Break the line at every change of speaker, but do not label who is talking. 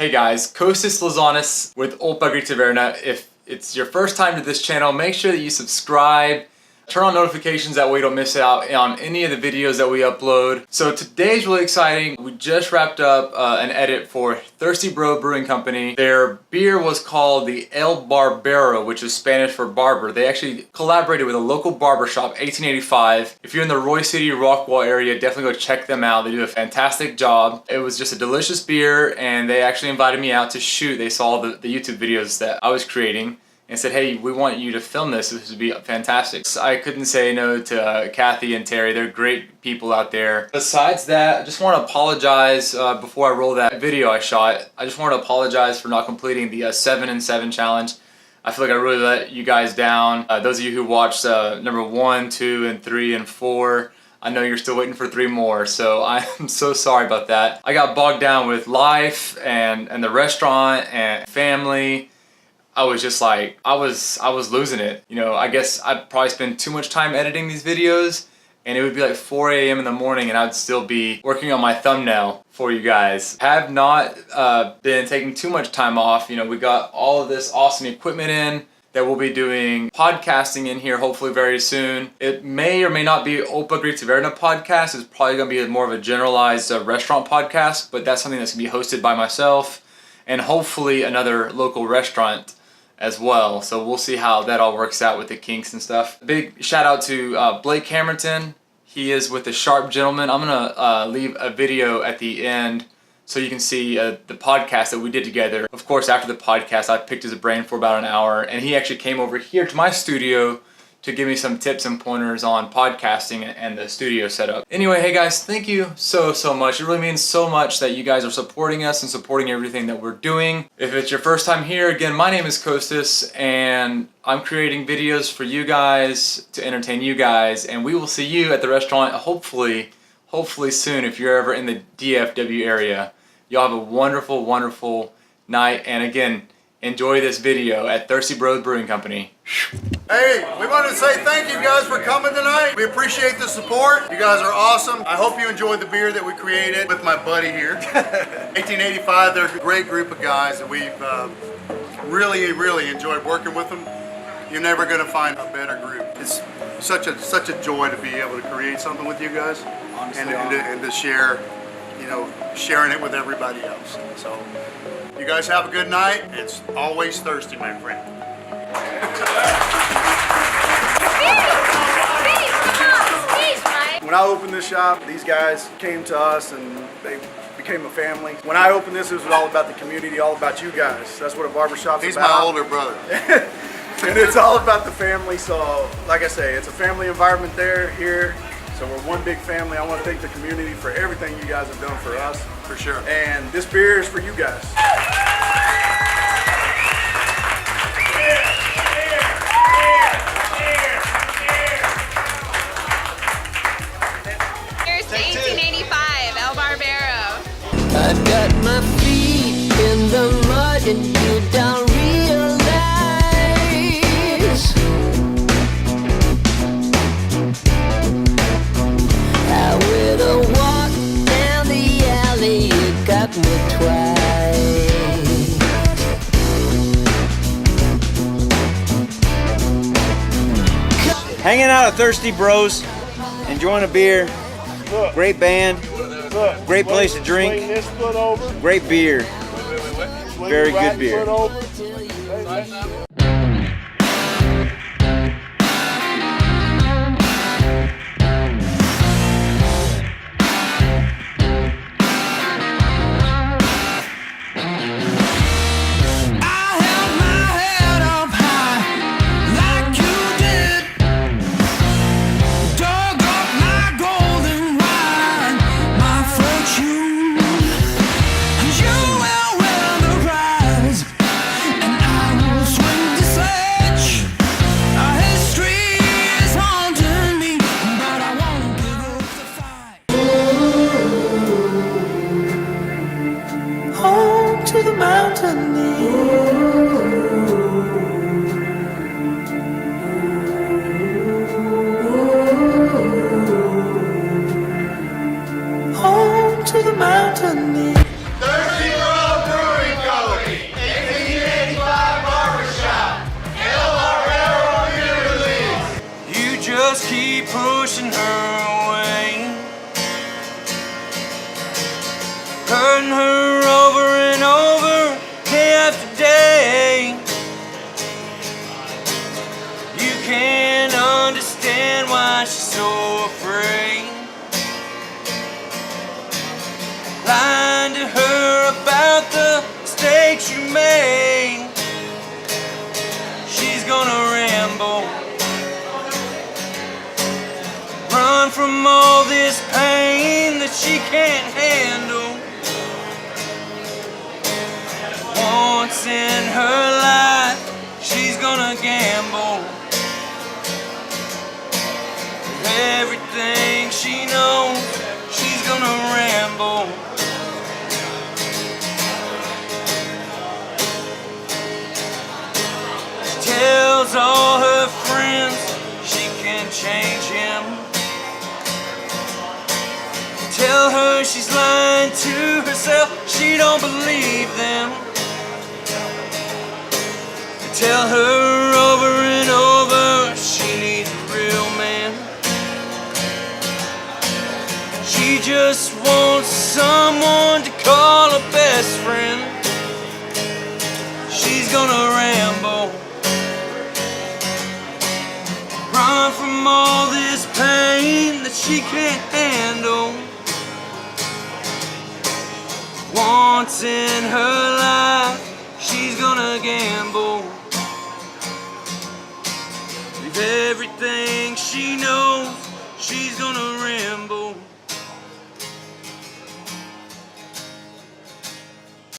Hey guys, Kostas Lazanas with Taverna. If it's your first time to this channel, make sure that you subscribe, turn on notifications, that way you don't miss out on any of the videos that we upload. So today's really exciting. We just wrapped up an edit for Thirsty Bro Brewing Company. Their beer was called the El Barbero, which is Spanish for barber. They actually collaborated with a local barber shop, 1885. If you're in the Roy City, Rockwall area, definitely go check them out. They do a fantastic job. It was just a delicious beer, and they actually invited me out to shoot. They saw the YouTube videos that I was creating and said, hey, we want you to film this. This would be fantastic. So I couldn't say no to Cathe and Terri. They're great people out there. Besides that, I just want to apologize before I roll that video I shot. I just want to apologize for not completing the 7 and 7 challenge. I feel like I really let you guys down. Those of you who watched number 1, 2, and 3, and 4, I know you're still waiting for 3 more, so I'm so sorry about that. I got bogged down with life and the restaurant and family. I was just like, I was losing it. You know, I guess I'd probably spend too much time editing these videos, and it would be like 4 a.m. in the morning and I'd still be working on my thumbnail for you guys. I have not been taking too much time off. You know, we got all of this awesome equipment in that we'll be doing podcasting in here hopefully very soon. It may or may not be Taverna podcast. It's probably gonna be more of a generalized restaurant podcast, but that's something that's gonna be hosted by myself and hopefully another local restaurant as well. So we'll see how that all works out with the kinks and stuff. Big shout out to Blake Cameronton. He is with the Sharp Gentleman. I'm gonna leave a video at the end so you can see the podcast that we did together. Of course, after the podcast, I picked his brain for about an hour, and he actually came over here to my studio to give me some tips and pointers on podcasting and the studio setup. Anyway, hey guys, thank you so much. It really means so much that you guys are supporting us and supporting everything that we're doing. If it's your first time here, again, my name is Kostas, and I'm creating videos for you guys to entertain you guys, and we will see you at the restaurant hopefully soon if you're ever in the DFW area. Y'all have a wonderful night, and again, enjoy this video at Thirsty Bro Brewing Company.
Hey, we want to say thank you guys for coming tonight. We appreciate the support. You guys are awesome. I hope you enjoyed the beer that we created with my buddy here. 1885, they're a great group of guys, and we've really enjoyed working with them. You're never going to find a better group. It's such a joy to be able to create something with you guys. Honestly, and to share, you know, sharing it with everybody else. So you guys have a good night. It's always thirsty, my friend.
When I opened this shop, these guys came to us and they became a family. When I opened this, it was all about the community, all about you guys. That's what a barbershop's about.
He's my older brother.
And it's all about the family. So, like I say, it's a family environment here. So we're one big family. I want to thank the community for everything you guys have done for us.
For sure.
And this beer is for you guys.
Here's to 1885, El Barbero.
I've got my feet in the mud and you don't realize how with a walk down the alley you got me twice.
Hanging out at Thirsty Bros, enjoying a beer, great band, great place to drink, great beer, very good beer.
To the mountain home to the mountain.
Thirsty Bro Brewing
keep pushing her away, hurting her over and over, day after day. You can't understand why she's so afraid. Lying to her about the mistakes you made. She's gonna ramble, run from all this pain that she can't handle. Once in her life, she's gonna gamble. Everything she knows, she's gonna ramble. She tells all her friends she can change him. Tell her she's lying to herself, she don't believe them. Tell her over and over she needs a real man. She just wants someone to call her best friend. She's gonna ramble, run from all this pain that she can't handle. Once in her